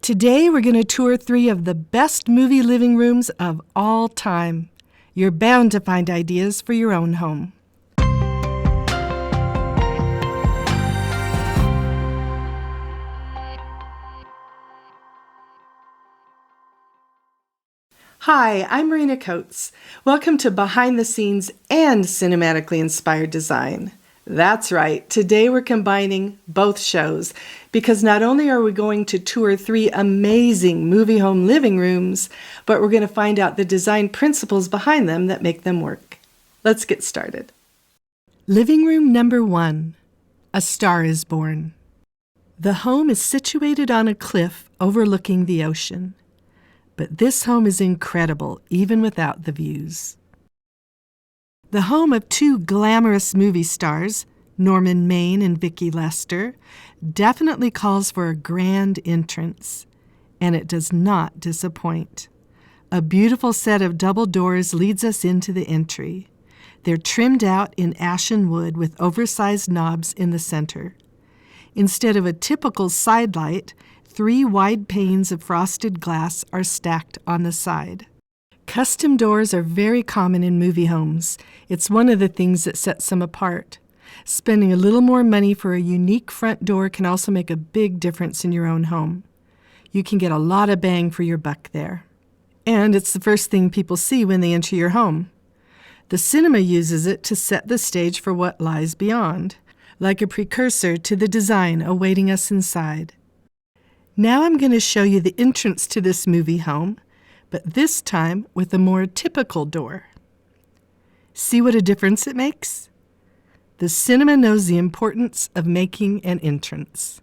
Today we're going to tour 3 of the best movie living rooms of all time. You're bound to find ideas for your own home. Hi, I'm Marina Coates. Welcome to Behind the Scenes and Cinematically Inspired Design. That's right, today we're combining both shows because not only are we going to tour 3 amazing movie home living rooms, but we're going to find out the design principles behind them that make them work. Let's get started. Living room number 1, A Star is Born. The home is situated on a cliff overlooking the ocean. But this home is incredible, even without the views. The home of 2 glamorous movie stars, Norman Maine and Vicki Lester, definitely calls for a grand entrance, and it does not disappoint. A beautiful set of double doors leads us into the entry. They're trimmed out in ashen wood with oversized knobs in the center. Instead of a typical side light, 3 wide panes of frosted glass are stacked on the side. Custom doors are very common in movie homes. It's one of the things that sets them apart. Spending a little more money for a unique front door can also make a big difference in your own home. You can get a lot of bang for your buck there. And it's the first thing people see when they enter your home. The cinema uses it to set the stage for what lies beyond, like a precursor to the design awaiting us inside. Now I'm going to show you the entrance to this movie home, but this time with a more typical door. See what a difference it makes? The cinema knows the importance of making an entrance.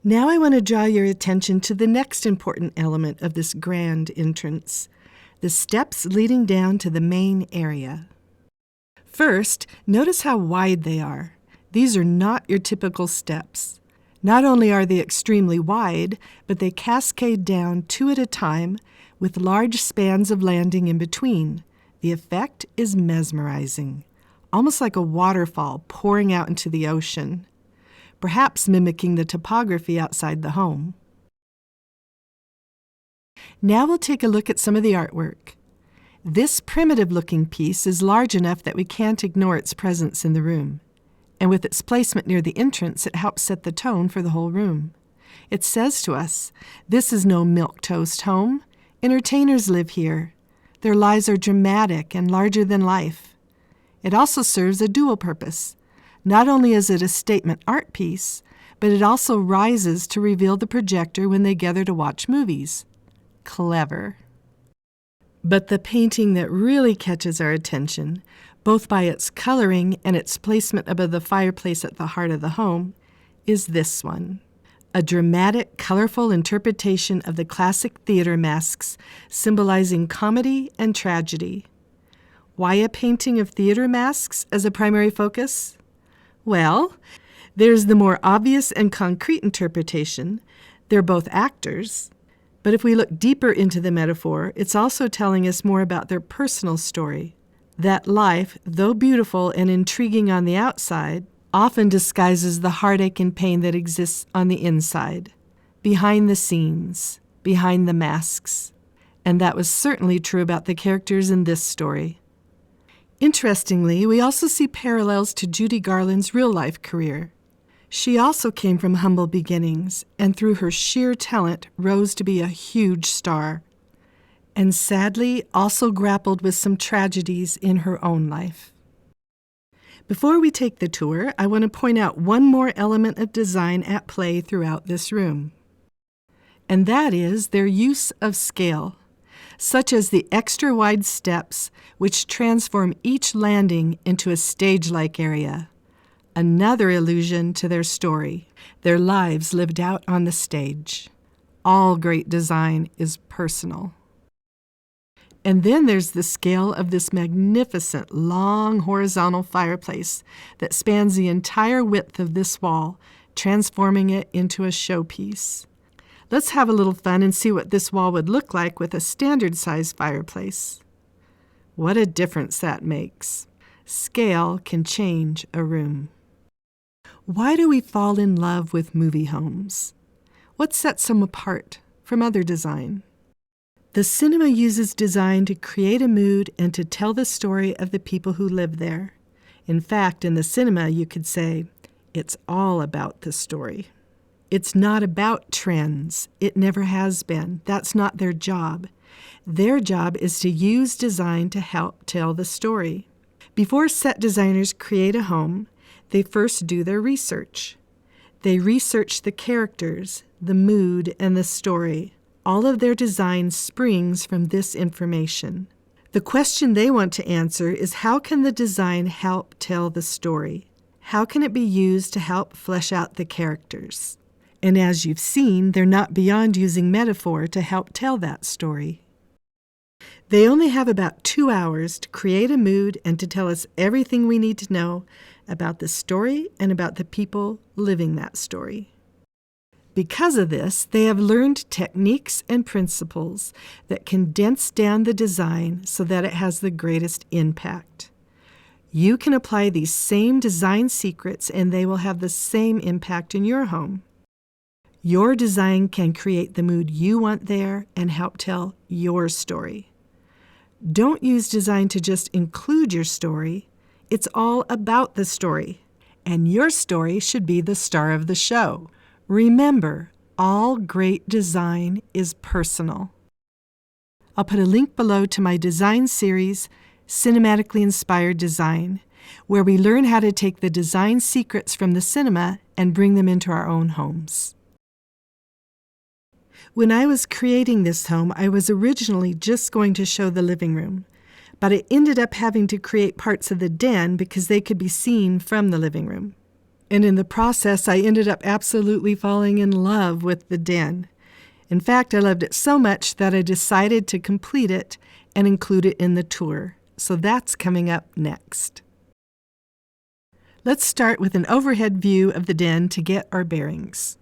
Now I want to draw your attention to the next important element of this grand entrance, the steps leading down to the main area. First, notice how wide they are. These are not your typical steps. Not only are they extremely wide, but they cascade down 2 at a time with large spans of landing in between. The effect is mesmerizing, almost like a waterfall pouring out into the ocean, perhaps mimicking the topography outside the home. Now we'll take a look at some of the artwork. This primitive-looking piece is large enough that we can't ignore its presence in the room. And with its placement near the entrance, it helps set the tone for the whole room. It says to us, this is no milquetoast home. Entertainers live here. Their lives are dramatic and larger than life. It also serves a dual purpose. Not only is it a statement art piece, but it also rises to reveal the projector when they gather to watch movies. Clever. But the painting that really catches our attention, both by its coloring and its placement above the fireplace at the heart of the home, is this one. A dramatic, colorful interpretation of the classic theater masks symbolizing comedy and tragedy. Why a painting of theater masks as a primary focus? Well, there's the more obvious and concrete interpretation. They're both actors. But if we look deeper into the metaphor, it's also telling us more about their personal story. That life, though beautiful and intriguing on the outside, often disguises the heartache and pain that exists on the inside, behind the scenes, behind the masks. And that was certainly true about the characters in this story. Interestingly, we also see parallels to Judy Garland's real-life career. She also came from humble beginnings, and through her sheer talent rose to be a huge star. And sadly, also grappled with some tragedies in her own life. Before we take the tour, I want to point out one more element of design at play throughout this room. And that is their use of scale, such as the extra-wide steps which transform each landing into a stage-like area. Another allusion to their story, their lives lived out on the stage. All great design is personal. And then there's the scale of this magnificent, long, horizontal fireplace that spans the entire width of this wall, transforming it into a showpiece. Let's have a little fun and see what this wall would look like with a standard-sized fireplace. What a difference that makes. Scale can change a room. Why do we fall in love with movie homes? What sets them apart from other design? The cinema uses design to create a mood and to tell the story of the people who live there. In fact, in the cinema, you could say, it's all about the story. It's not about trends. It never has been. That's not their job. Their job is to use design to help tell the story. Before set designers create a home, they first do their research. They research the characters, the mood, and the story. All of their design springs from this information. The question they want to answer is, how can the design help tell the story? How can it be used to help flesh out the characters? And as you've seen, they're not beyond using metaphor to help tell that story. They only have about 2 hours to create a mood and to tell us everything we need to know about the story and about the people living that story. Because of this, they have learned techniques and principles that condense down the design so that it has the greatest impact. You can apply these same design secrets and they will have the same impact in your home. Your design can create the mood you want there and help tell your story. Don't use design to just include your story. It's all about the story, and your story should be the star of the show. Remember, all great design is personal. I'll put a link below to my design series, Cinematically Inspired Design, where we learn how to take the design secrets from the cinema and bring them into our own homes. When I was creating this home, I was originally just going to show the living room, but I ended up having to create parts of the den because they could be seen from the living room. And in the process, I ended up absolutely falling in love with the den. In fact, I loved it so much that I decided to complete it and include it in the tour. So that's coming up next. Let's start with an overhead view of the den to get our bearings.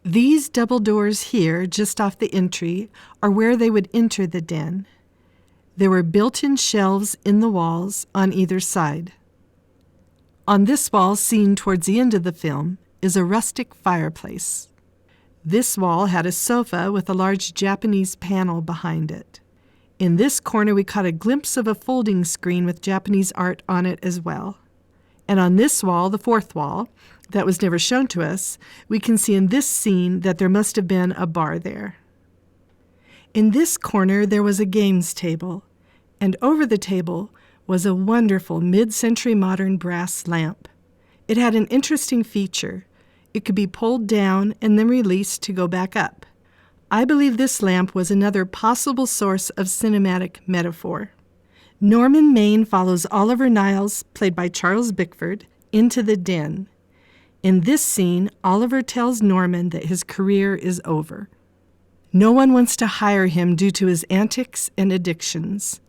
These double doors here, just off the entry, are where they would enter the den. There were built-in shelves in the walls on either side. On this wall, seen towards the end of the film, is a rustic fireplace. This wall had a sofa with a large Japanese panel behind it. In this corner, we caught a glimpse of a folding screen with Japanese art on it as well. And on this wall, the fourth wall, that was never shown to us, we can see in this scene that there must have been a bar there. In this corner, there was a games table, and over the table was a wonderful mid-century modern brass lamp. It had an interesting feature. It could be pulled down and then released to go back up. I believe this lamp was another possible source of cinematic metaphor. Norman Maine follows Oliver Niles, played by Charles Bickford, into the den. In this scene, Oliver tells Norman that his career is over. No one wants to hire him due to his antics and addictions.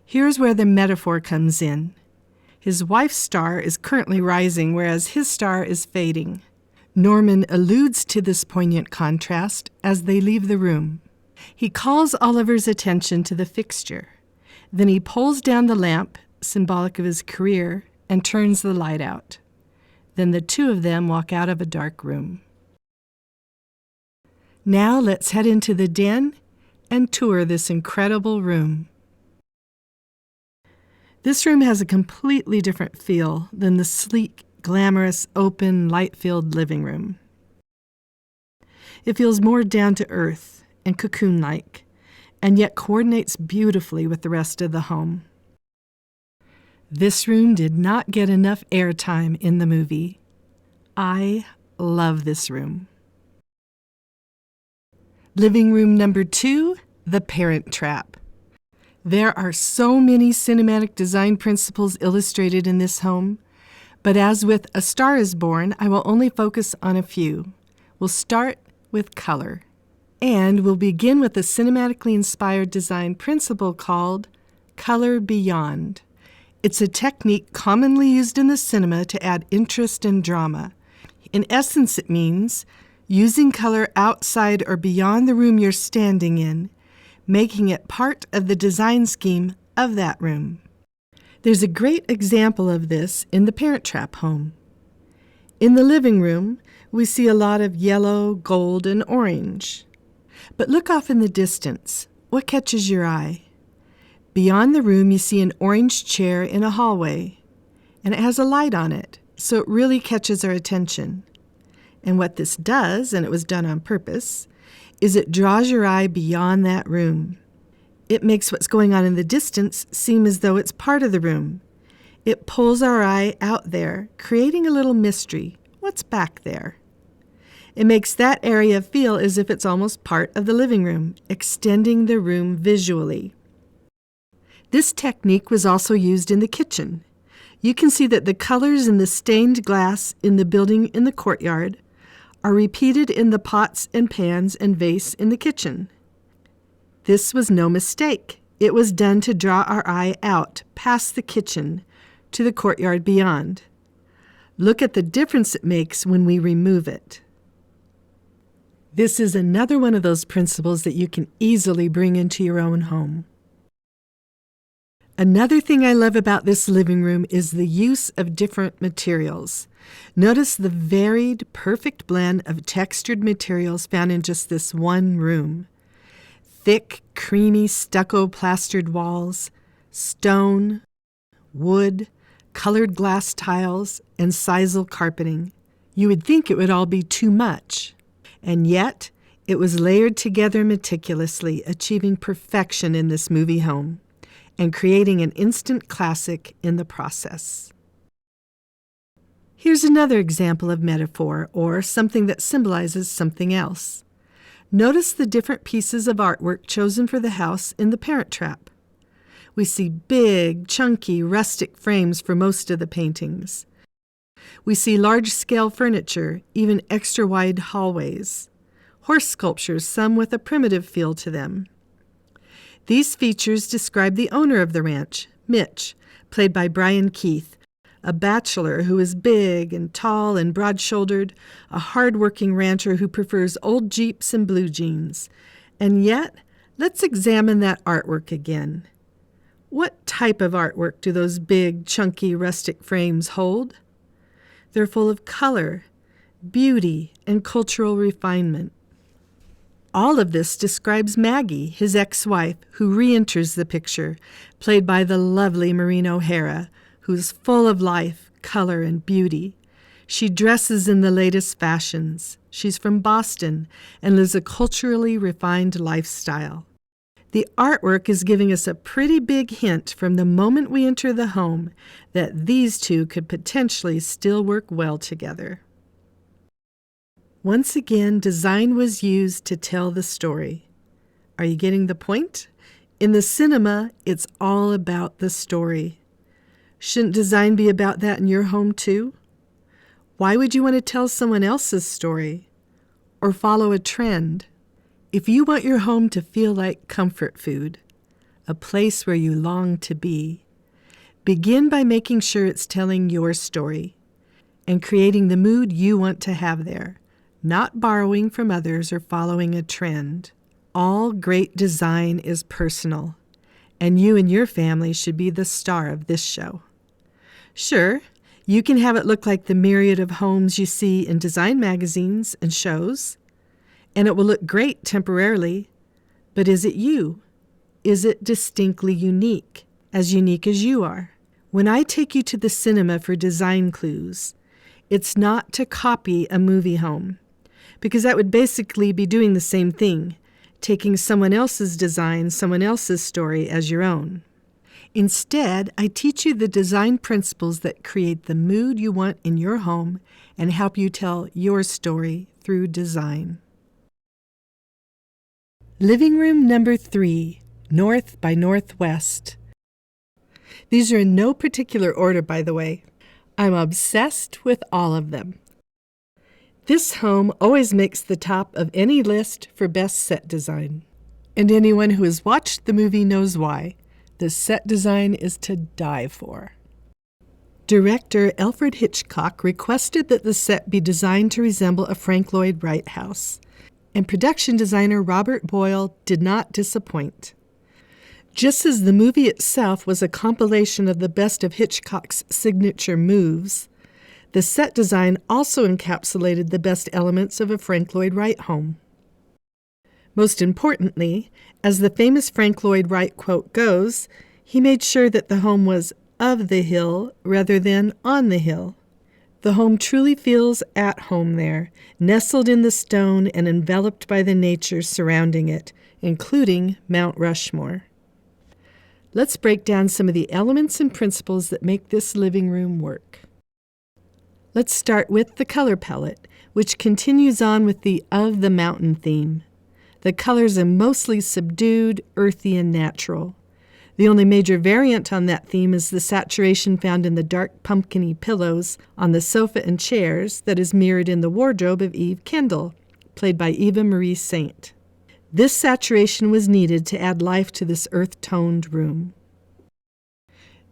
Here's where the metaphor comes in. His wife's star is currently rising, whereas his star is fading. Norman alludes to this poignant contrast as they leave the room. He calls Oliver's attention to the fixture. Then he pulls down the lamp, symbolic of his career, and turns the light out. Then the two of them walk out of a dark room. Now let's head into the den and tour this incredible room. This room has a completely different feel than the sleek, glamorous, open, light-filled living room. It feels more down-to-earth and cocoon-like, and yet coordinates beautifully with the rest of the home. This room did not get enough airtime in the movie. I love this room. Living room number 2, the Parent Trap. There are so many cinematic design principles illustrated in this home, but as with A Star is Born, I will only focus on a few. We'll start with color, and we'll begin with a cinematically inspired design principle called Color Beyond. It's a technique commonly used in the cinema to add interest and drama. In essence, it means using color outside or beyond the room you're standing in, making it part of the design scheme of that room. There's a great example of this in the Parent Trap home. In the living room, we see a lot of yellow, gold, and orange. But look off in the distance. What catches your eye? Beyond the room, you see an orange chair in a hallway, and it has a light on it, so it really catches our attention. And what this does, and it was done on purpose, is it draws your eye beyond that room. It makes what's going on in the distance seem as though it's part of the room. It pulls our eye out there, creating a little mystery. What's back there? It makes that area feel as if it's almost part of the living room, extending the room visually. This technique was also used in the kitchen. You can see that the colors in the stained glass in the building in the courtyard are repeated in the pots and pans and vase in the kitchen. This was no mistake. It was done to draw our eye out past the kitchen to the courtyard beyond. Look at the difference it makes when we remove it. This is another one of those principles that you can easily bring into your own home. Another thing I love about this living room is the use of different materials. Notice the varied, perfect blend of textured materials found in just this one room. Thick, creamy stucco plastered walls, stone, wood, colored glass tiles, and sisal carpeting. You would think it would all be too much, and yet it was layered together meticulously, achieving perfection in this movie home and creating an instant classic in the process. Here's another example of metaphor, or something that symbolizes something else. Notice the different pieces of artwork chosen for the house in The Parent Trap. We see big, chunky, rustic frames for most of the paintings. We see large-scale furniture, even extra-wide hallways. Horse sculptures, some with a primitive feel to them. These features describe the owner of the ranch, Mitch, played by Brian Keith, a bachelor who is big and tall and broad-shouldered, a hard-working rancher who prefers old Jeeps and blue jeans. And yet, let's examine that artwork again. What type of artwork do those big, chunky, rustic frames hold? They're full of color, beauty, and cultural refinement. All of this describes Maggie, his ex-wife, who re-enters the picture, played by the lovely Maureen O'Hara, who's full of life, color, and beauty. She dresses in the latest fashions. She's from Boston and lives a culturally refined lifestyle. The artwork is giving us a pretty big hint from the moment we enter the home that these two could potentially still work well together. Once again, design was used to tell the story. Are you getting the point? In the cinema, it's all about the story. Shouldn't design be about that in your home too? Why would you want to tell someone else's story or follow a trend? If you want your home to feel like comfort food, a place where you long to be, begin by making sure it's telling your story and creating the mood you want to have there, not borrowing from others or following a trend. All great design is personal, and you and your family should be the star of this show. Sure, you can have it look like the myriad of homes you see in design magazines and shows, and it will look great temporarily, but is it you? Is it distinctly unique as you are? When I take you to the cinema for design clues, it's not to copy a movie home, because that would basically be doing the same thing, taking someone else's design, someone else's story as your own. Instead, I teach you the design principles that create the mood you want in your home and help you tell your story through design. Living room number 3, North by Northwest. These are in no particular order, by the way. I'm obsessed with all of them. This home always makes the top of any list for best set design. And anyone who has watched the movie knows why. The set design is to die for. Director Alfred Hitchcock requested that the set be designed to resemble a Frank Lloyd Wright house, and production designer Robert Boyle did not disappoint. Just as the movie itself was a compilation of the best of Hitchcock's signature moves, The set design also encapsulated the best elements of a Frank Lloyd Wright home. Most importantly, as the famous Frank Lloyd Wright quote goes, he made sure that the home was of the hill rather than on the hill. The home truly feels at home there, nestled in the stone and enveloped by the nature surrounding it, including Mount Rushmore. Let's break down some of the elements and principles that make this living room work. Let's start with the color palette, which continues on with the Of the Mountain theme. The colors are mostly subdued, earthy, and natural. The only major variant on that theme is the saturation found in the dark pumpkin-y pillows on the sofa and chairs that is mirrored in the wardrobe of Eve Kendall, played by Eva Marie Saint. This saturation was needed to add life to this earth-toned room.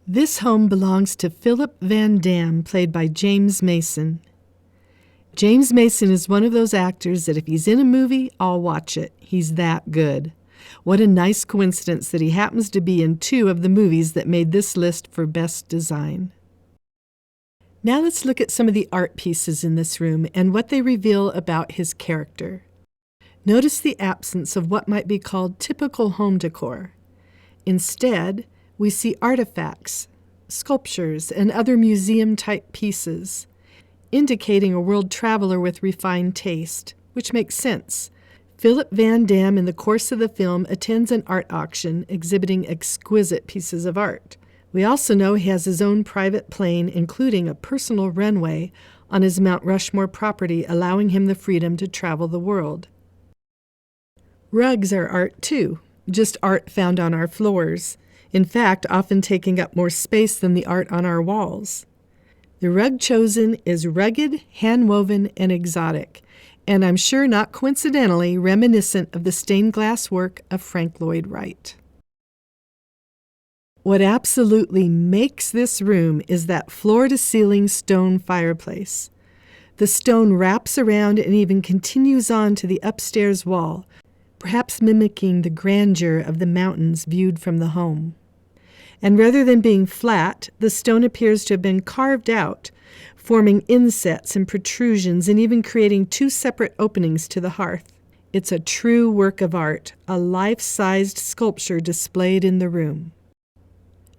This home belongs to Philip Van Dam, played by James Mason. James Mason is one of those actors that if he's in a movie, I'll watch it. He's that good. What a nice coincidence that he happens to be in 2 of the movies that made this list for Best Design. Now let's look at some of the art pieces in this room and what they reveal about his character. Notice the absence of what might be called typical home decor. Instead, we see artifacts, sculptures, and other museum-type pieces, indicating a world traveler with refined taste, which makes sense. Philip Van Dam, in the course of the film, attends an art auction exhibiting exquisite pieces of art. We also know he has his own private plane, including a personal runway, on his Mount Rushmore property, allowing him the freedom to travel the world. Rugs are art too, just art found on our floors. In fact, often taking up more space than the art on our walls. The rug chosen is rugged, hand-woven, and exotic, and I'm sure not coincidentally reminiscent of the stained glass work of Frank Lloyd Wright. What absolutely makes this room is that floor-to-ceiling stone fireplace. The stone wraps around and even continues on to the upstairs wall, perhaps mimicking the grandeur of the mountains viewed from the home. And rather than being flat, the stone appears to have been carved out, forming insets and protrusions and even creating 2 separate openings to the hearth. It's a true work of art, a life-sized sculpture displayed in the room.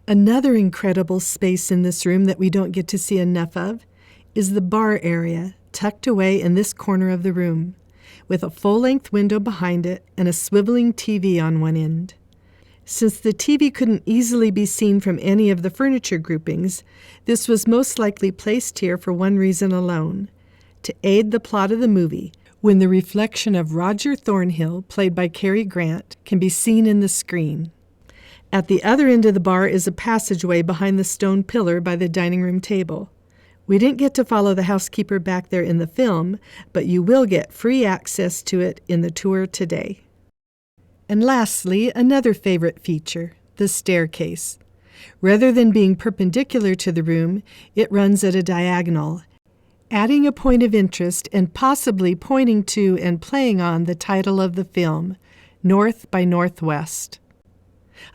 Another incredible space in this room that we don't get to see enough of is the bar area, tucked away in this corner of the room, with a full-length window behind it and a swiveling TV on one end. Since the TV couldn't easily be seen from any of the furniture groupings, this was most likely placed here for one reason alone, to aid the plot of the movie, when the reflection of Roger Thornhill, played by Cary Grant, can be seen in the screen. At the other end of the bar is a passageway behind the stone pillar by the dining room table. We didn't get to follow the housekeeper back there in the film, but you will get free access to it in the tour today. And lastly, another favorite feature, the staircase. Rather than being perpendicular to the room, it runs at a diagonal, adding a point of interest and possibly pointing to and playing on the title of the film, North by Northwest.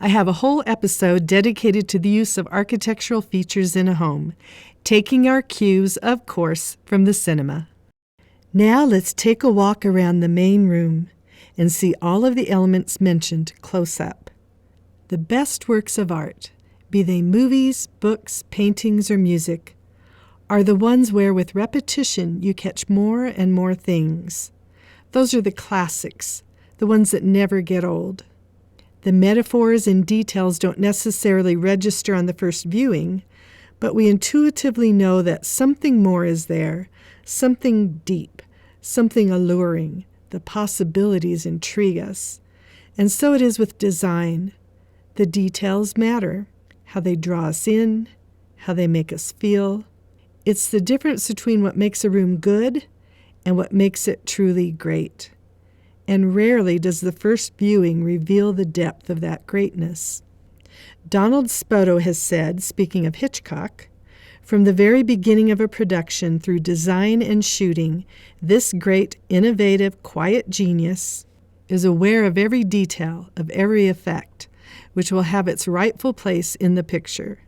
I have a whole episode dedicated to the use of architectural features in a home, taking our cues, of course, from the cinema. Now let's take a walk around the main room and see all of the elements mentioned close up. The best works of art, be they movies, books, paintings, or music, are the ones where with repetition you catch more and more things. Those are the classics, the ones that never get old. The metaphors and details don't necessarily register on the first viewing, but we intuitively know that something more is there, something deep, something alluring. The possibilities intrigue us. And so it is with design. The details matter, how they draw us in, how they make us feel. It's the difference between what makes a room good and what makes it truly great. And rarely does the first viewing reveal the depth of that greatness. Donald Spoto has said, speaking of Hitchcock, from the very beginning of a production through design and shooting, this great, innovative, quiet genius is aware of every detail, of every effect, which will have its rightful place in the picture.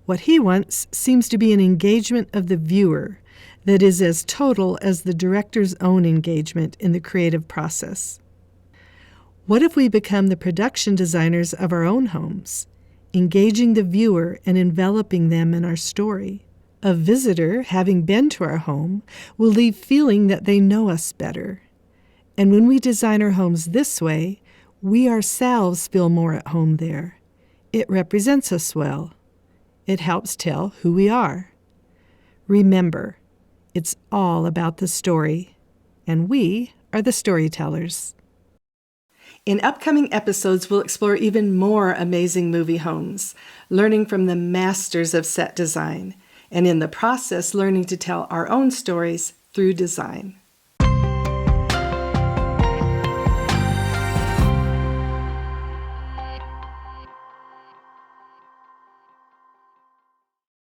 What he wants seems to be an engagement of the viewer, that is as total as the director's own engagement in the creative process. What if we become the production designers of our own homes, engaging the viewer and enveloping them in our story? A visitor, having been to our home, will leave feeling that they know us better. And when we design our homes this way, we ourselves feel more at home there. It represents us well. It helps tell who we are. Remember, it's all about the story, and we are the storytellers. In upcoming episodes, we'll explore even more amazing movie homes, learning from the masters of set design, and in the process, learning to tell our own stories through design.